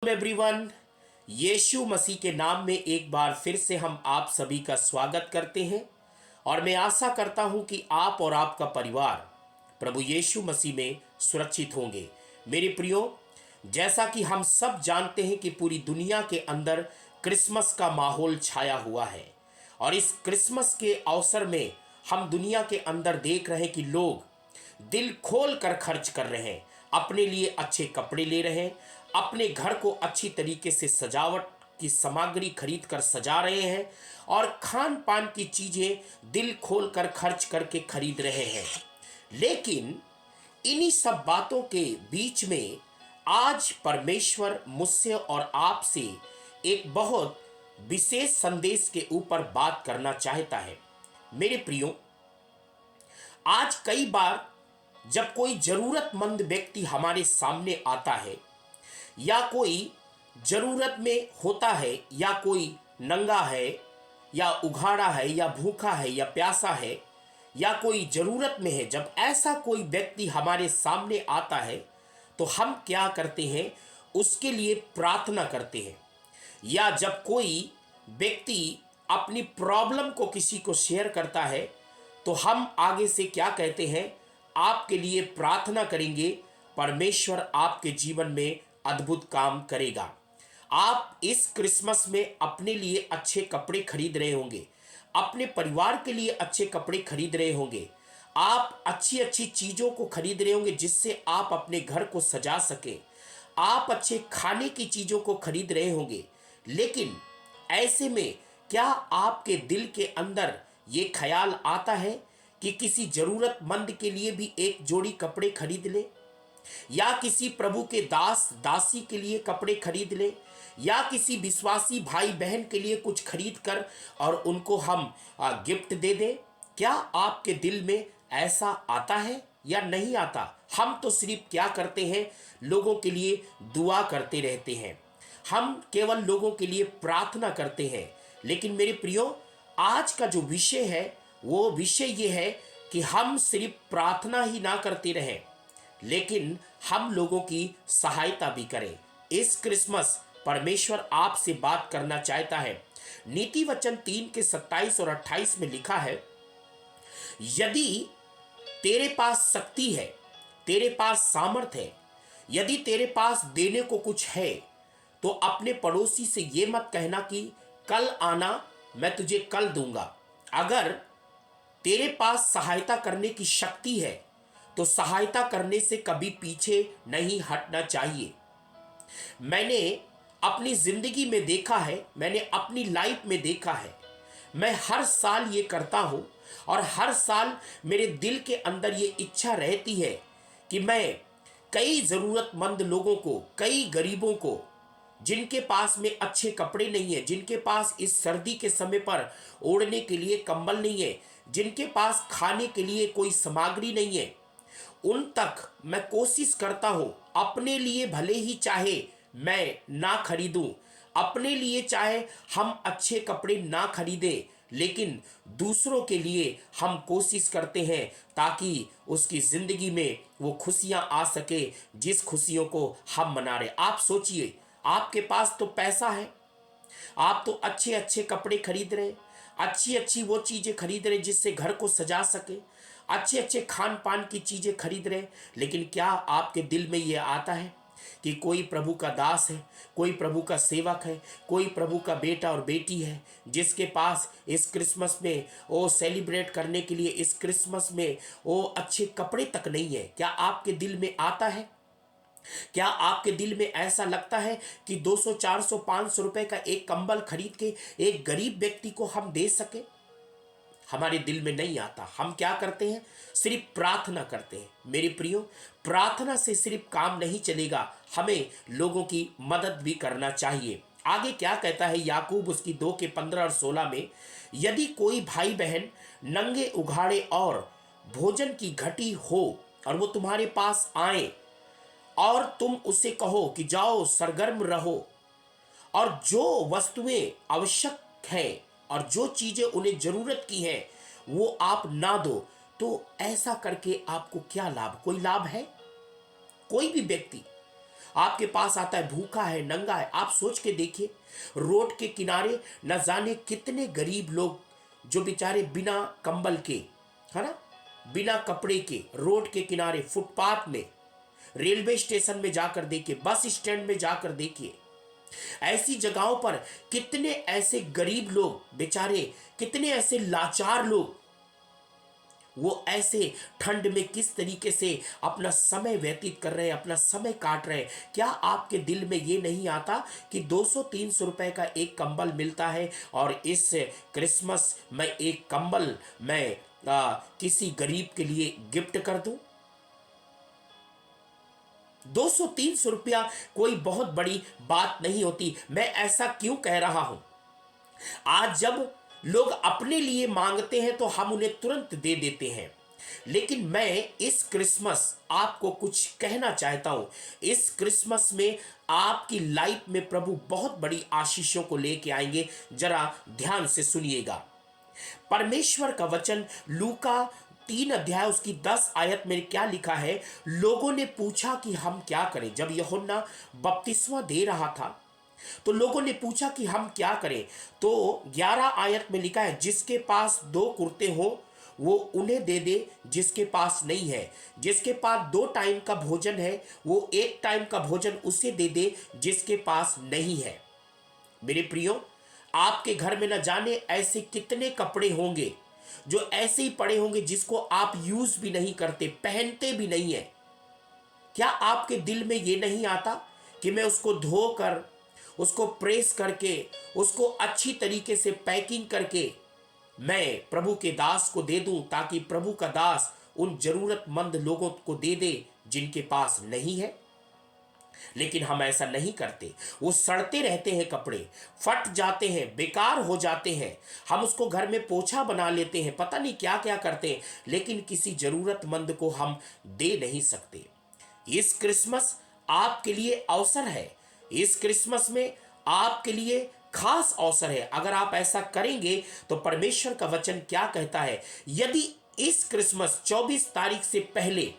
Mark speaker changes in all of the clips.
Speaker 1: Everyone, यीशु मसीह के नाम में एक बार फिर से हम आप सभी का स्वागत करते हैं। और मैं आशा करता हूं कि आप और आपका परिवार प्रभु यीशु मसीह में सुरक्षित होंगे। मेरे प्रियो, जैसा कि हम सब जानते हैं कि पूरी दुनिया के अंदर क्रिसमस का माहौल छाया हुआ है। और इस क्रिसमस के अवसर में हम दुनिया के अंदर देख रहे हैं कि लोग दिल खोल कर खर्च कर रहे हैं, अपने लिए अच्छे कपड़े ले रहे हैं, अपने घर को अच्छी तरीके से सजावट की सामग्री खरीद कर सजा रहे हैं और खान पान की चीजें दिल खोल कर खर्च करके खरीद रहे हैं। लेकिन इन्हीं सब बातों के बीच में आज परमेश्वर मुझसे और आपसे एक बहुत विशेष संदेश के ऊपर बात करना चाहता है। मेरे प्रियो, आज कई बार जब कोई जरूरतमंद व्यक्ति हमारे सामने आता है या कोई जरूरत में होता है या कोई नंगा है या उघाड़ा है या भूखा है या प्यासा है या कोई जरूरत में है, जब ऐसा कोई व्यक्ति हमारे सामने आता है तो हम क्या करते हैं? उसके लिए प्रार्थना करते हैं। या जब कोई व्यक्ति अपनी प्रॉब्लम को किसी को शेयर करता है तो हम आगे से क्या कहते हैं? आपके लिए प्रार्थना करेंगे, परमेश्वर आपके जीवन में अद्भुत काम करेगा। आप इस क्रिसमस में अपने लिए अच्छे कपड़े खरीद रहे होंगे, अपने परिवार के लिए अच्छे कपड़े खरीद रहे होंगे, आप अच्छी अच्छी चीजों को खरीद रहे होंगे जिससे आप अपने घर को सजा सके, आप अच्छे खाने की चीजों को खरीद रहे होंगे। लेकिन ऐसे में क्या आपके दिल के अंदर ये ख्याल आता है कि किसी जरूरतमंद के लिए भी एक जोड़ी कपड़े खरीद ले, या किसी प्रभु के दास दासी के लिए कपड़े खरीद ले, या किसी विश्वासी भाई बहन के लिए कुछ खरीद कर और उनको हम गिफ्ट दे दें? क्या आपके दिल में ऐसा आता है या नहीं आता? हम तो सिर्फ क्या करते हैं? लोगों के लिए दुआ करते रहते हैं, हम केवल लोगों के लिए प्रार्थना करते हैं। लेकिन मेरे प्रियो, आज का जो विषय है वो विषय ये है कि हम सिर्फ प्रार्थना ही ना करते रहें, लेकिन हम लोगों की सहायता भी करें। इस क्रिसमस परमेश्वर आपसे बात करना चाहता है। नीति वचन 3 के 27 और 28 में लिखा है, यदि तेरे पास शक्ति है, तेरे पास सामर्थ्य है, यदि तेरे पास देने को कुछ है, तो अपने पड़ोसी से ये मत कहना कि कल आना, मैं तुझे कल दूंगा। अगर तेरे पास सहायता करने की शक्ति है तो सहायता करने से कभी पीछे नहीं हटना चाहिए। मैंने अपनी जिंदगी में देखा है, मैंने अपनी लाइफ में देखा है, मैं हर साल ये करता हूं और हर साल मेरे दिल के अंदर ये इच्छा रहती है कि मैं कई जरूरतमंद लोगों को, कई गरीबों को, जिनके पास में अच्छे कपड़े नहीं है, जिनके पास इस सर्दी के समय पर ओढ़ने के लिए कंबल नहीं है, जिनके पास खाने के लिए कोई सामग्री नहीं है, उन तक मैं कोशिश करता हूं, अपने लिए भले ही चाहे मैं ना खरीदूं, अपने लिए चाहे हम अच्छे कपड़े ना खरीदें, लेकिन दूसरों के लिए हम कोशिश करते हैं ताकि उसकी जिंदगी में वो खुशियां आ सके जिस खुशियों को हम मना रहे। आप सोचिए, आपके पास तो पैसा है, आप तो अच्छे अच्छे कपड़े खरीद रहे, अच्छी अच्छी वो चीजें खरीद रहे जिससे घर को सजा सके, अच्छे अच्छे खान पान की चीजें खरीद रहे, लेकिन क्या आपके दिल में ये आता है कि कोई प्रभु का दास है, कोई प्रभु का सेवक है, कोई प्रभु का बेटा और बेटी है जिसके पास इस क्रिसमस में वो सेलिब्रेट करने के लिए, इस क्रिसमस में वो अच्छे कपड़े तक नहीं है? क्या आपके दिल में आता है? क्या आपके दिल में ऐसा लगता है कि 200, 400, 500 रुपए का एक कंबल खरीद के एक गरीब व्यक्ति को हम दे सके? हमारे दिल में नहीं आता। हम क्या करते हैं? सिर्फ प्रार्थना करते हैं। मेरे प्रियो, प्रार्थना से सिर्फ काम नहीं चलेगा, हमें लोगों की मदद भी करना चाहिए। आगे क्या कहता है याकूब उसकी 2 के 15 और 16 में, यदि कोई भाई बहन नंगे उघाड़े और भोजन की घटी हो और वो तुम्हारे पास आए और तुम उसे कहो कि जाओ सरगर्म रहो, और जो वस्तुएं आवश्यक हैं और जो चीजें उन्हें जरूरत की है वो आप ना दो, तो ऐसा करके आपको क्या लाभ? कोई लाभ है? कोई भी व्यक्ति आपके पास आता है, भूखा है, नंगा है। आप सोच के देखिए, रोड के किनारे न जाने कितने गरीब लोग जो बेचारे बिना कंबल के, है ना, बिना कपड़े के, रोड के किनारे, फुटपाथ में, रेलवे स्टेशन में जाकर देखिए, बस स्टैंड में जाकर देखिए, ऐसी जगहों पर कितने ऐसे गरीब लोग बेचारे, कितने ऐसे लाचार लोग, वो ऐसे ठंड में किस तरीके से अपना समय व्यतीत कर रहे हैं, अपना समय काट रहे हैं। क्या आपके दिल में ये नहीं आता कि 200-300 रुपए का एक कंबल मिलता है और इस क्रिसमस में एक कंबल मैं किसी गरीब के लिए गिफ्ट कर दूं? 200-300 रुपया कोई बहुत बड़ी बात नहीं होती। मैं ऐसा क्यों कह रहा हूं? आज जब लोग अपने लिए मांगते हैं तो हम उन्हें तुरंत दे देते हैं, लेकिन मैं इस क्रिसमस आपको कुछ कहना चाहता हूं। इस क्रिसमस में आपकी लाइफ में प्रभु बहुत बड़ी आशीषों को लेके आएंगे। जरा ध्यान से सुनिएगा। परमेश्वर का वचन लूका 3 अध्याय उसकी 10 आयत में क्या लिखा है? लोगों ने पूछा कि हम क्या करें। जब यूहन्ना बपतिस्मा दे रहा था तो लोगों ने पूछा कि हम क्या करें। तो 11 आयत में लिखा है, जिसके पास 2 कुर्ते हो वो उन्हें दे दे, जिसके पास नहीं है। जिसके पास 2 टाइम का भोजन है वो 1 टाइम का भोजन उसे दे दे, जिसके पास नहीं है। मेरे प्रियो, आपके घर में न जाने ऐसे कितने कपड़े होंगे जो ऐसे ही पड़े होंगे, जिसको आप यूज भी नहीं करते, पहनते भी नहीं है। क्या आपके दिल में ये नहीं आता कि मैं उसको धोकर, उसको प्रेस करके, उसको अच्छी तरीके से पैकिंग करके मैं प्रभु के दास को दे दूं, ताकि प्रभु का दास उन जरूरतमंद लोगों को दे दे जिनके पास नहीं है? लेकिन हम ऐसा नहीं करते। वो सड़ते रहते हैं, कपड़े फट जाते हैं, बेकार हो जाते हैं। हम उसको घर में पोछा बना लेते हैं, पता नहीं क्या क्या करते हैं, लेकिन किसी जरूरतमंद को हम दे नहीं सकते। इस क्रिसमस आपके लिए अवसर है। इस क्रिसमस में आपके लिए खास अवसर है। अगर आप ऐसा करेंगे तो परमेश्वर का वचन क्या कहता है? यदि इस क्रिसमस 24 तारीख से पहले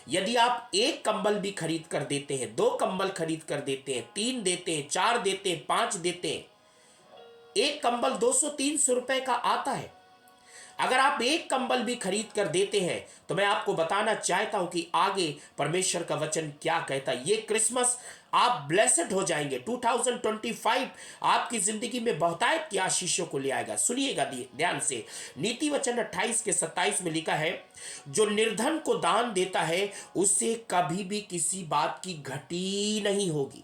Speaker 1: यदि आप एक कंबल भी खरीद कर देते हैं, 2 कंबल खरीद कर देते हैं, 3 देते हैं, 4 देते हैं, 5 देते हैं, एक कंबल 200-300 रुपए का आता है। अगर आप एक कंबल भी खरीद कर देते हैं तो मैं आपको बताना चाहता हूं कि आगे परमेश्वर का वचन क्या कहता है। ये क्रिसमस आप ब्लेसेड हो जाएंगे। 2025 आपकी जिंदगी में बहुतायत की आशीषों को ले आएगा। सुनिएगा ध्यान से। नीति वचन 28 के 27 में लिखा है, जो निर्धन को दान देता है उससे कभी भी किसी बात की घटी नहीं होगी।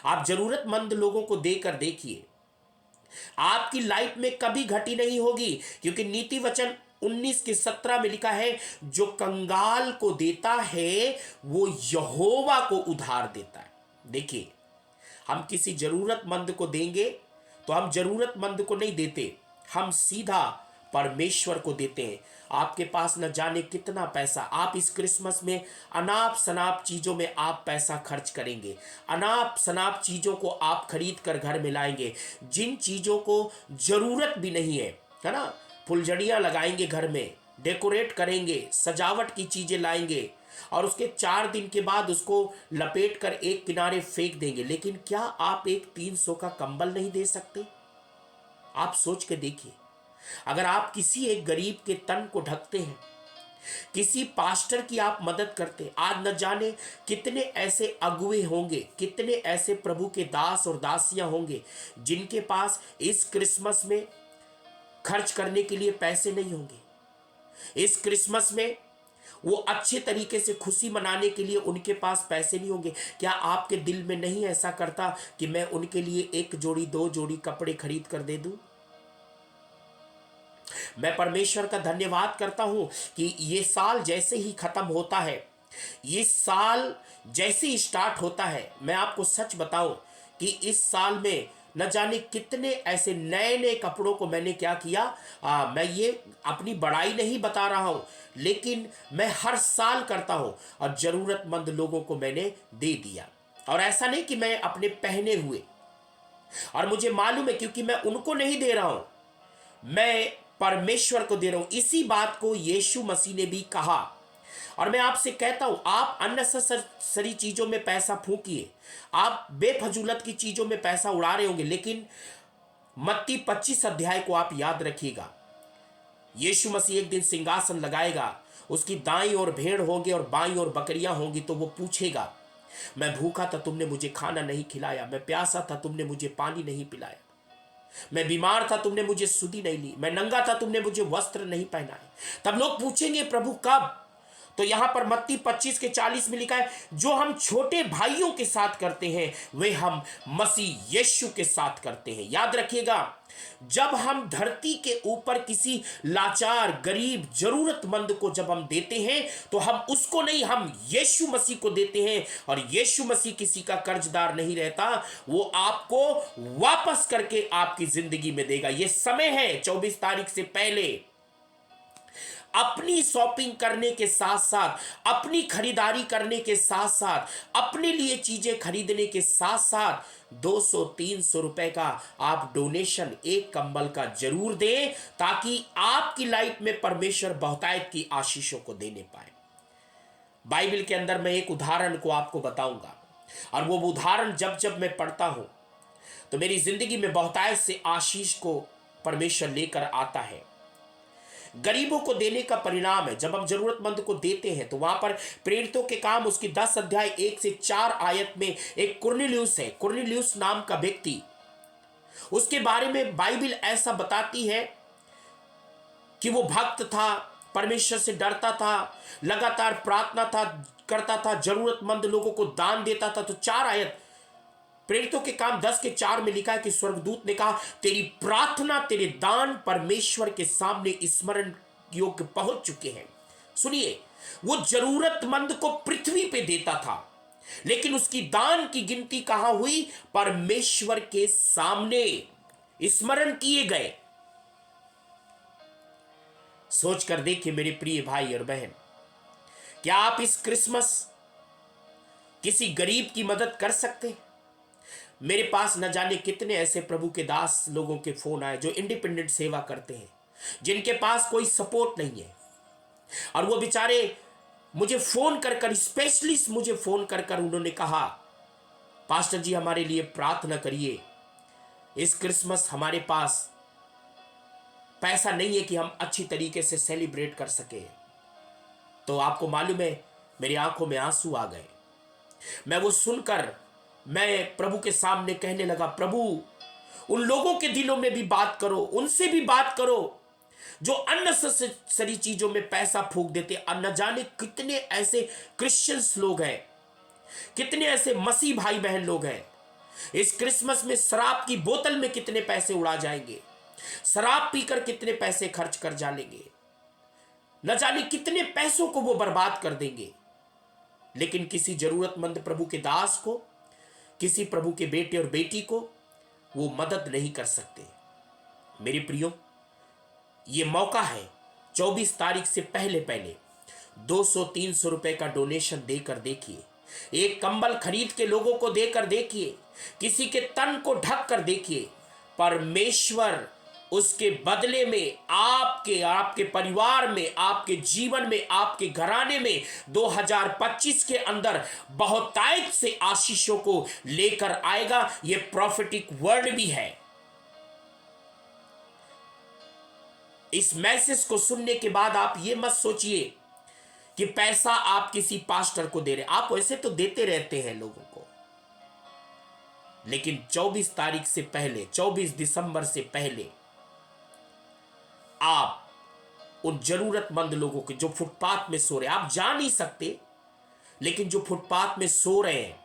Speaker 1: आप जरूरतमंद लोगों को देकर देखिए, आपकी लाइफ में कभी घटी नहीं होगी, क्योंकि नीति वचन 19 के 17 में लिखा है, जो कंगाल को देता है वो यहोवा को उधार देता है। देखिए, हम किसी जरूरतमंद को देंगे तो हम जरूरतमंद को नहीं देते, हम सीधा परमेश्वर को देते हैं। आपके पास न जाने कितना पैसा, आप इस क्रिसमस में अनाप शनाप चीजों में आप पैसा खर्च करेंगे, अनाप शनाप चीजों को आप खरीद कर घर में लाएंगे, जिन चीजों को जरूरत भी नहीं है ना। फुलझड़ियां लगाएंगे, घर में डेकोरेट करेंगे, सजावट की चीजें लाएंगे और उसके 4 दिन के बाद उसको लपेट कर एक किनारे फेंक देंगे। लेकिन क्या आप एक 300 का कंबल नहीं दे सकते? आप सोच के देखिए। अगर आप किसी एक गरीब के तन को ढकते हैं, किसी पास्टर की आप मदद करते, आज न जाने कितने ऐसे अगुए होंगे, कितने ऐसे प्रभु के दास और दासियां होंगे जिनके पास इस क्रिसमस में खर्च करने के लिए पैसे नहीं होंगे। इस क्रिसमस में वो अच्छे तरीके से खुशी मनाने के लिए उनके पास पैसे नहीं होंगे। क्या आपके दिल में नहीं ऐसा करता कि मैं उनके लिए 1 जोड़ी 2 जोड़ी कपड़े खरीद कर दे दूं? मैं परमेश्वर का धन्यवाद करता हूं कि ये साल जैसे ही खत्म होता है, ये साल जैसे ही स्टार्ट होता है, मैं आपको सच बताऊं कि इस साल में न जाने कितने ऐसे नए नए कपड़ों को मैंने क्या किया। मैं ये अपनी बड़ाई नहीं बता रहा हूं, लेकिन मैं हर साल करता हूं और जरूरतमंद लोगों को मैंने दे दिया। और ऐसा नहीं कि मैं अपने पहने हुए, और मुझे मालूम है क्योंकि मैं उनको नहीं दे रहा हूं, मैं परमेश्वर को दे रहा हूं। इसी बात को यीशु मसीह ने भी कहा, और मैं आपसे कहता हूं, आप अननेसेसरी चीजों में पैसा फूकिए, आप बेफजूलत की चीजों में पैसा उड़ा रहे होंगे, लेकिन मत्ती 25 अध्याय को आप याद रखिएगा। यीशु मसीह एक दिन सिंहासन लगाएगा, उसकी दाईं ओर भेड़ होंगे और बाईं ओर बकरियां होंगी। तो वो पूछेगा, मैं भूखा था, तुमने मुझे खाना नहीं खिलाया, मैं प्यासा था, तुमने मुझे पानी नहीं पिलाया, मैं बीमार था, तुमने मुझे सुधि नहीं ली, मैं नंगा था, तुमने मुझे वस्त्र नहीं पहनाए। तब लोग पूछेंगे, प्रभु कब? तो यहां पर मत्ती 25 के 40 में लिखा है, जो हम छोटे भाइयों के साथ करते हैं वे हम मसीह यीशु के साथ करते हैं। याद रखिएगा, जब हम धरती के ऊपर किसी लाचार, गरीब, जरूरतमंद को जब हम देते हैं तो हम उसको नहीं, हम यीशु मसीह को देते हैं। और यीशु मसीह किसी का कर्जदार नहीं रहता, वो आपको वापस करके आपकी जिंदगी में देगा। ये समय है 24 तारीख से पहले अपनी शॉपिंग करने के साथ साथ, अपनी खरीदारी करने के साथ साथ, अपने लिए चीजें खरीदने के साथ साथ 200-300 रुपए का आप डोनेशन एक कंबल का जरूर दें, ताकि आपकी लाइफ में परमेश्वर बहुतायत की आशीषों को देने पाए। बाइबल के अंदर मैं एक उदाहरण को आपको बताऊंगा, और वो उदाहरण जब जब मैं पढ़ता हूं तो मेरी जिंदगी में बहुतायत से आशीष को परमेश्वर लेकर आता है। गरीबों को देने का परिणाम है, जब हम जरूरतमंद को देते हैं तो वहां पर प्रेरितों के काम उसकी 10 अध्याय 1 से 4 आयत में एक कुरनेलियुस है, कुरनेलियुस नाम का व्यक्ति, उसके बारे में बाइबल ऐसा बताती है कि वो भक्त था, परमेश्वर से डरता था, लगातार प्रार्थना करता था, जरूरतमंद लोगों को दान देता था। तो 4 आयत प्रेरितों के काम 10 के 4 में लिखा है कि स्वर्गदूत ने कहा, तेरी प्रार्थना, तेरे दान परमेश्वर के सामने स्मरण योग्य पहुंच चुके हैं। सुनिए, वो जरूरतमंद को पृथ्वी पे देता था, लेकिन उसकी दान की गिनती कहां हुई? परमेश्वर के सामने स्मरण किए गए। सोच कर देखिए मेरे प्रिय भाई और बहन, क्या आप इस क्रिसमस किसी गरीब की मदद कर सकते हैं? मेरे पास न जाने कितने ऐसे प्रभु के दास लोगों के फोन आए जो इंडिपेंडेंट सेवा करते हैं, जिनके पास कोई सपोर्ट नहीं है, और वो बेचारे मुझे फोन कर स्पेशलिस्ट मुझे फोन कर उन्होंने कहा, पास्टर जी हमारे लिए प्रार्थना करिए, इस क्रिसमस हमारे पास पैसा नहीं है कि हम अच्छी तरीके से सेलिब्रेट कर सके। तो आपको मालूम है, मेरी आंखों में आंसू आ गए। मैं वो सुनकर मैं प्रभु के सामने कहने लगा, प्रभु उन लोगों के दिलों में भी बात करो, उनसे भी बात करो जो अननेसेसरी चीजों में पैसा फूंक देते। न जाने कितने ऐसे क्रिश्चियंस लोग हैं, कितने ऐसे मसीह भाई बहन लोग हैं, इस क्रिसमस में शराब की बोतल में कितने पैसे उड़ा जाएंगे, शराब पीकर कितने पैसे खर्च कर डालेंगे, न जाने कितने पैसों को वो बर्बाद कर देंगे, लेकिन किसी जरूरतमंद प्रभु के दास को, किसी प्रभु के बेटे और बेटी को वो मदद नहीं कर सकते। मेरे प्रियो, ये मौका है 24 तारीख से पहले 200-300 रुपए का डोनेशन देकर देखिए, एक कंबल खरीद के लोगों को देकर देखिए, किसी के तन को ढक कर देखिए। परमेश्वर उसके बदले में आपके परिवार में, आपके जीवन में, आपके घराने में 2025 के अंदर बहुतायत से आशीषों को लेकर आएगा। यह प्रॉफिटिक वर्ड भी है। इस मैसेज को सुनने के बाद आप ये मत सोचिए कि पैसा आप किसी पास्टर को दे रहे, आप वैसे तो देते रहते हैं लोगों को, लेकिन 24 तारीख से पहले, 24 दिसंबर से पहले आप उन जरूरतमंद लोगों के जो फुटपाथ में सो रहे हैं, आप जा नहीं सकते, लेकिन जो फुटपाथ में सो रहे हैं,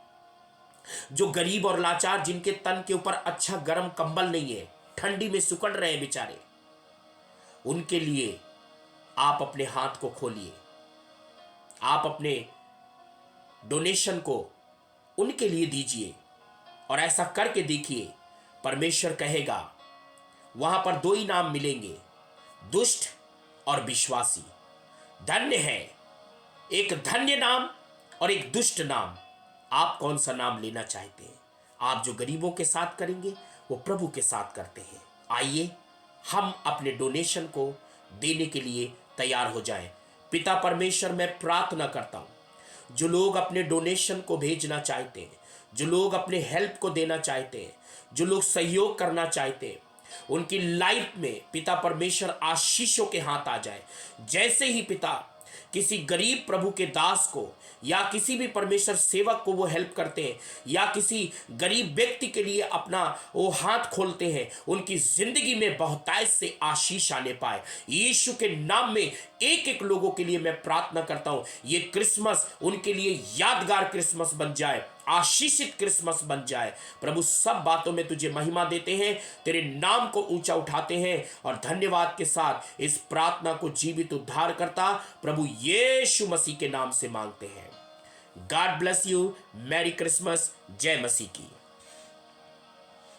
Speaker 1: जो गरीब और लाचार, जिनके तन के ऊपर अच्छा गर्म कंबल नहीं है, ठंडी में सुकड़ रहे हैं बेचारे, उनके लिए आप अपने हाथ को खोलिए, आप अपने डोनेशन को उनके लिए दीजिए, और ऐसा करके देखिए, परमेश्वर कहेगा वहां पर 2 ही नाम मिलेंगे, दुष्ट और विश्वासी। धन्य है, एक धन्य नाम और एक दुष्ट नाम। आप कौन सा नाम लेना चाहते हैं? आप जो गरीबों के साथ करेंगे वो प्रभु के साथ करते हैं। आइए हम अपने डोनेशन को देने के लिए तैयार हो जाएं। पिता परमेश्वर, मैं प्रार्थना करता हूँ, जो लोग अपने डोनेशन को भेजना चाहते हैं, जो लोग अपने हेल्प को देना चाहते हैं, जो लोग सहयोग करना चाहते हैं, उनकी लाइफ में पिता परमेश्वर आशीषों के हाथ आ जाए। जैसे ही पिता किसी गरीब प्रभु के दास को या किसी भी परमेश्वर सेवक को वो हेल्प करते हैं, या किसी गरीब व्यक्ति के लिए अपना वो हाथ खोलते हैं, उनकी जिंदगी में बहुतायत से आशीष आने पाए। यीशु के नाम में एक एक लोगों के लिए मैं प्रार्थना करता हूं, ये क्रिसमस उनके लिए यादगार क्रिसमस बन जाए, आशीषित क्रिसमस बन जाए। प्रभु, सब बातों में तुझे महिमा देते हैं, तेरे नाम को ऊंचा उठाते हैं और धन्यवाद के साथ इस प्रार्थना को जीवित उद्धार करता प्रभु यीशु मसीह के नाम से मांगते हैं। God bless you. Merry Christmas. जय मसीह की।